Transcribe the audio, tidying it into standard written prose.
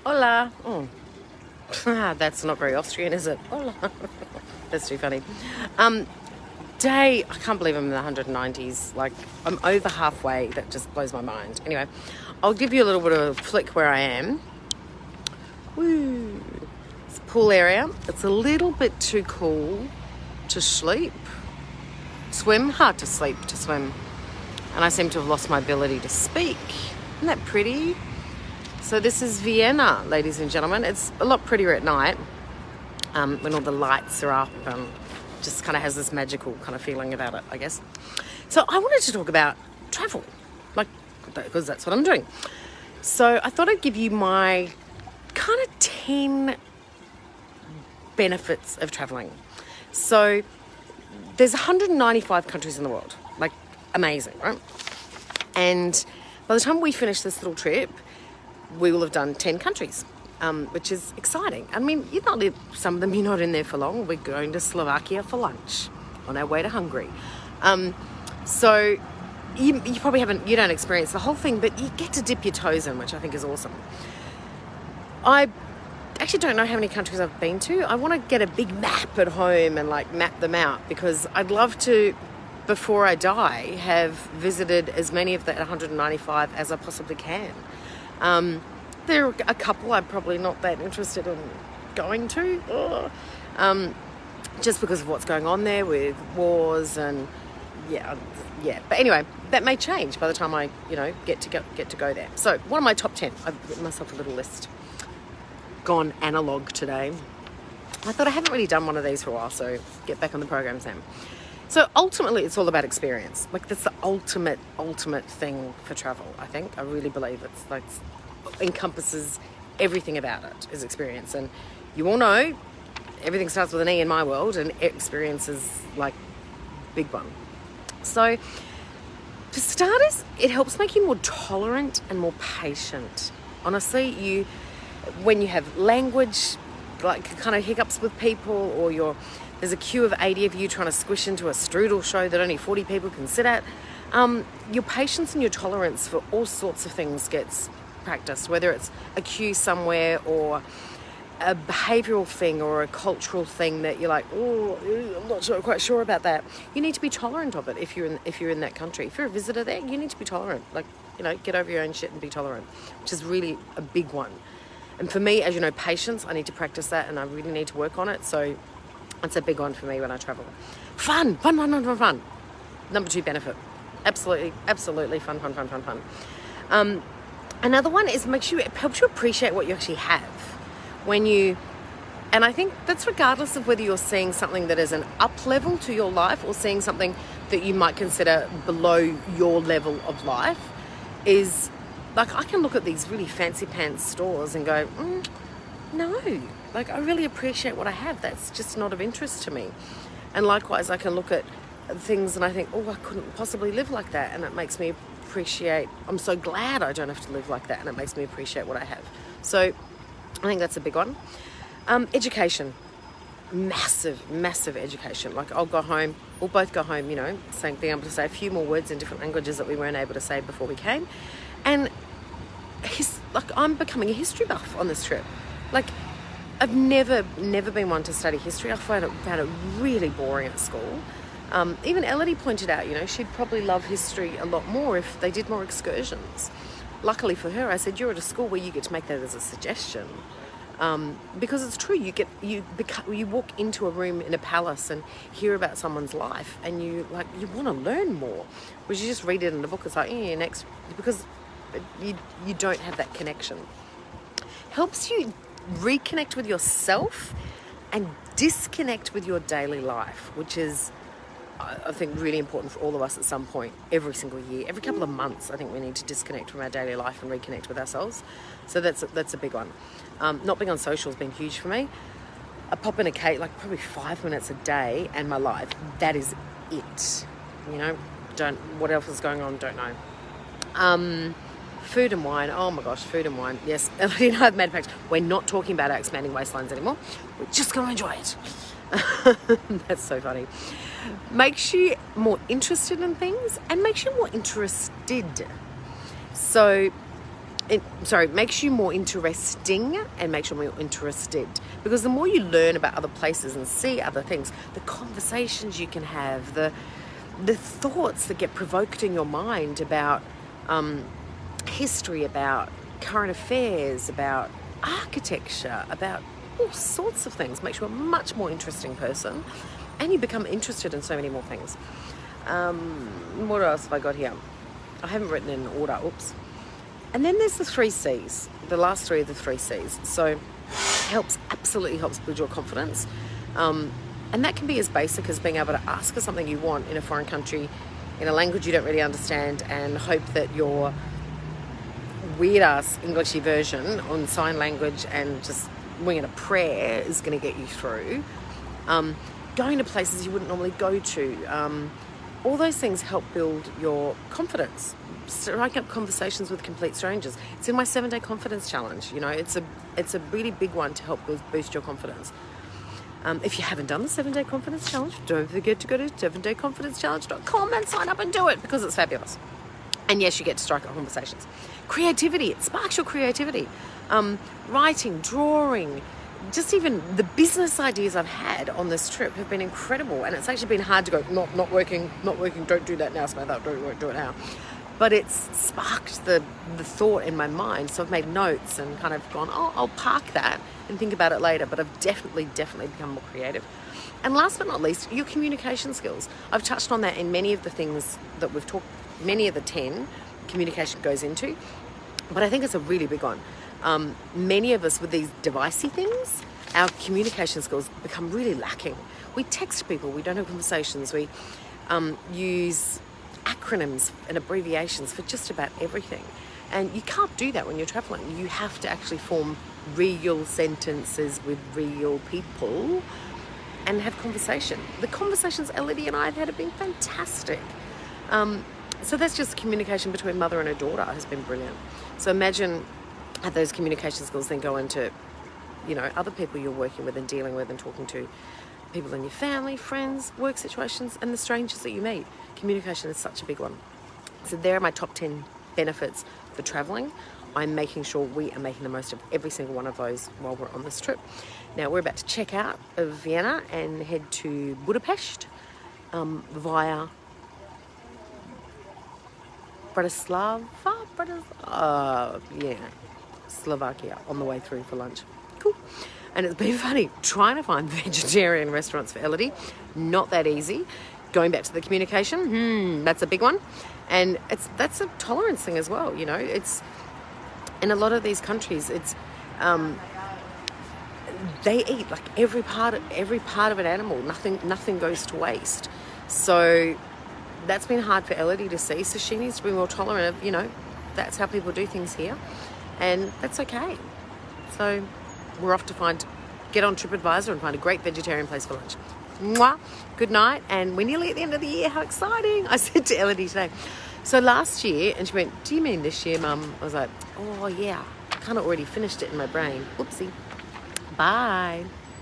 Hola. Oh. That's not very Austrian, is it? Hola. That's too funny. I can't believe I'm in the 190s. Like, I'm over halfway. That just blows my mind. Anyway, I'll give you a little bit of a flick where I am. Woo. It's a pool area. It's a little bit too cool to sleep. Swim, hard to sleep, to swim. And I seem to have lost my ability to speak. Isn't that pretty? So this is Vienna, ladies and gentlemen. It's a lot prettier at night when all the lights are up and just kind of has this magical kind of feeling about it, I guess. So I wanted to talk about travel, because that's what I'm doing. So I thought I'd give you my kind of 10 benefits of traveling. So there's 195 countries in the world, like amazing, right? And by the time we finish this little trip, we will have done 10 countries, which is exciting. I mean, some of them you're not in there for long. We're going to Slovakia for lunch on our way to Hungary. So you probably you don't experience the whole thing, but you get to dip your toes in, which I think is awesome. I actually don't know how many countries I've been to. I want to get a big map at home and map them out, because I'd love to, before I die, have visited as many of the 195 as I possibly can. There are a couple I'm probably not that interested in going to, just because of what's going on there with wars and yeah. But anyway, that may change by the time I get to go there. So one of my top 10. I've written myself a little list. Gone analog today. I thought I haven't really done one of these for a while, so get back on the program, Sam. So ultimately, it's all about experience. That's the ultimate thing for travel, I think. I really believe it's encompasses everything about it is experience. And you all know, everything starts with an E in my world, and experience is big one. So for starters, it helps make you more tolerant and more patient. Honestly, when you have language, kind of hiccups with people, or there's a queue of 80 of you trying to squish into a strudel show that only 40 people can sit at, your patience and your tolerance for all sorts of things gets practiced, whether it's a queue somewhere or a behavioural thing or a cultural thing that you're like, oh, I'm not quite sure about that. You need to be tolerant of it if you're in that country. If you're a visitor there, you need to be tolerant. Get over your own shit and be tolerant, which is really a big one. And for me, as you know, patience, I need to practice that, and I really need to work on it. So it's a big one for me when I travel. Fun. Number 2 benefit. Absolutely fun. Another one is it helps you appreciate what you actually have. And I think that's regardless of whether you're seeing something that is an up level to your life or seeing something that you might consider below your level of life, is I can look at these really fancy pants stores and go, no, I really appreciate what I have. That's just not of interest to me. And likewise, I can look at things and I think, I couldn't possibly live like that. And it makes me appreciate, I'm so glad I don't have to live like that. And it makes me appreciate what I have. So I think that's a big one. Education. Massive education. I'll go home, we'll both go home, being able to say a few more words in different languages that we weren't able to say before we came. And I'm becoming a history buff on this trip. I've never been one to study history. I found it really boring at school. Even Elodie pointed out, she'd probably love history a lot more if they did more excursions. Luckily for her, I said, you're at a school where you get to make that as a suggestion. Because it's true, you walk into a room in a palace and hear about someone's life, and you want to learn more. Whereas you just read it in a book, it's next, because you don't have that connection. Helps you reconnect with yourself and disconnect with your daily life, which is, I think, really important for all of us at some point, every single year, every couple of months. I think we need to disconnect from our daily life and reconnect with ourselves. So that's a big one. Not being on social has been huge for me. I pop in a cake probably 5 minutes a day, and my life, that is it. What else is going on, don't know. Food and wine. Oh my gosh, food and wine. Yes, Elodie and I have made a pact. We're not talking about our expanding waistlines anymore. We're just going to enjoy it. That's so funny. Makes you more interested in things and makes you more interested. So makes you more interesting and makes you more interested. Because the more you learn about other places and see other things, the conversations you can have, the thoughts that get provoked in your mind about history, about current affairs, about architecture, about all sorts of things, makes you a much more interesting person, and you become interested in so many more things. What else have I got here? I haven't written in order. Oops. And then there's the 3 C's, the last 3 of the 3 C's. So absolutely helps build your confidence. And that can be as basic as being able to ask for something you want in a foreign country, in a language you don't really understand, and hope that your weird-ass Englishy version on sign language and just winging a prayer is going to get you through. Going to places you wouldn't normally go to. All those things help build your confidence. Striking up conversations with complete strangers. It's in my 7-day confidence challenge. You know, it's a really big one to help boost your confidence. If you haven't done the 7-day confidence challenge, don't forget to go to 7dayconfidencechallenge.com and sign up and do it, because it's fabulous. And yes, you get to strike up conversations. Creativity, it sparks your creativity. Writing, drawing, just even the business ideas I've had on this trip have been incredible. And it's actually been hard to go, not working, don't do that now, Samantha, don't do it now. But it's sparked the thought in my mind. So I've made notes and kind of gone, I'll park that and think about it later. But I've definitely become more creative. And last but not least, your communication skills. I've touched on that in many of the things that we've talked, many of the 10 communication goes into. But I think it's a really big one. Many of us with these devicey things, our communication skills become really lacking. We text people, we don't have conversations, we use acronyms and abbreviations for just about everything. And you can't do that when you're traveling. You have to actually form real sentences with real people and have conversation. The conversations Elodie and I have had have been fantastic. So that's just communication between mother and her daughter has been brilliant. So imagine how those communication skills then go into, you know, other people you're working with and dealing with and talking to, people in your family, friends, work situations, and the strangers that you meet. Communication is such a big one. So there are my top 10 benefits for traveling. I'm making sure we are making the most of every single one of those while we're on this trip. Now we're about to check out of Vienna and head to Budapest via Slovakia on the way through for lunch. Cool. And it's been funny trying to find vegetarian restaurants for Elodie. Not that easy. Going back to the communication, that's a big one. And that's a tolerance thing as well, you know. It's in a lot of these countries, it's they eat like every part of an animal. Nothing goes to waste. So that's been hard for Elodie to see. So she needs to be more tolerant of, you know, that's how people do things here, and that's okay. So we're off to get on TripAdvisor and find a great vegetarian place for lunch. Mwah. Good night. And we're nearly at the end of the year. How exciting. I said to Elodie today, so last year, and she went, do you mean this year, Mum? I was like, oh yeah, I kind of already finished it in my brain. Whoopsie. Bye.